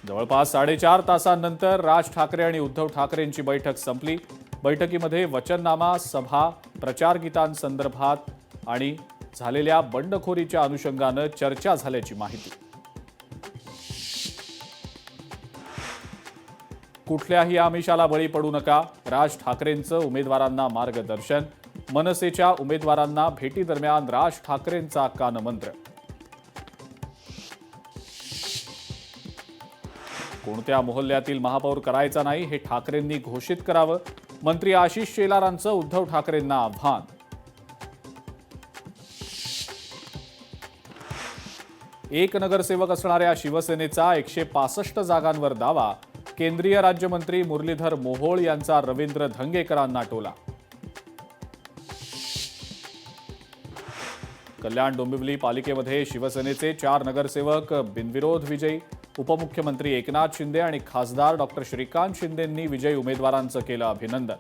जवळपास 4.5 तासांनंतर राज ठाकरे आणि उद्धव ठाकरेंची बैठक संपली। बैठकीमध्ये वचननामा, सभा, प्रचार गीतांसंदर्भात आणि झालेल्या बंडखोरीच्या अनुषंगानं चर्चा झाल्याची माहिती। कुठल्याही आमिषाला बळी पडू नका, राज ठाकरेंचं उमेदवारांना मार्गदर्शन। मनसेच्या उमेदवारांना भेटीदरम्यान राज ठाकरेंचा कानमंत्र। कोणत्या मोहल्ल्यातील महापौर करायचा नाही हे ठाकरेंनी घोषित करावं। मंत्री आशिष शेलारांचं उद्धव ठाकरेंना आव्हान। एक नगरसेवक असणाऱ्या शिवसेनेचा 165 जागांवर दावा। केंद्रीय राज्यमंत्री मुरलीधर मोहोळ यांचा रवींद्र धंगेकरांना टोला। कल्याण डोंबिवली पालिकेमध्ये शिवसेनेचे 4 नगरसेवक बिनविरोध विजयी। उपमुख्यमंत्री एकनाथ शिंदे आणि खासदार डॉक्टर श्रीकांत शिंदेंनी विजयी उमेदवारांचं केलं अभिनंदन।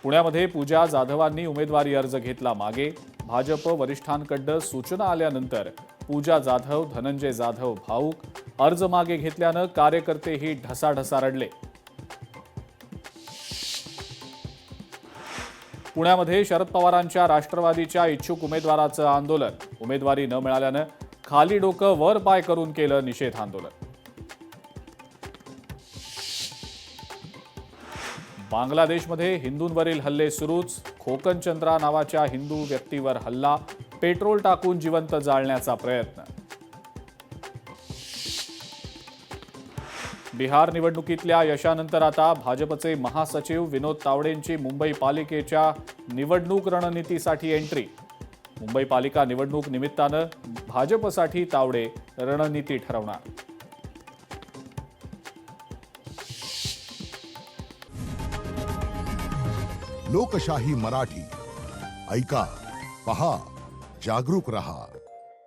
पुण्यामध्ये पूजा जाधवांनी उमेदवारी अर्ज घेतला मागे। भाजप वरिष्ठांकडून सूचना आल्यानंतर पूजा जाधव, धनंजय जाधव भाऊक। अर्ज मागे घेतल्यानं कार्यकर्तेही ढसाढसा रडले। पुण्यामध्ये शरद पवारांच्या राष्ट्रवादीच्या इच्छुक उमेदवाराचं आंदोलन। उमेदवारी न मिळाल्यानं खाली डोकं वर पाय करून केलं निषेध आंदोलन। बांगलादेशमध्ये हिंदूंवरील हल्ले सुरूच। खोकनचंद्रा नावाच्या हिंदू व्यक्तीवर हल्ला, पेट्रोल टाकून जिवंत जाळण्याचा प्रयत्न। बिहार निवडणुकीतल्या यशानंतर आता भाजपचे महासचिव विनोद तावडेंची मुंबई पालिकेच्या निवडणूक रणनीतीसाठी एंट्री। मुंबई पालिका निवडणूक निमित्तानं भाजपसाठी तावडे रणनीती ठरवणार। लोकशाही मराठी ऐका, पहा, जागरूक रहा।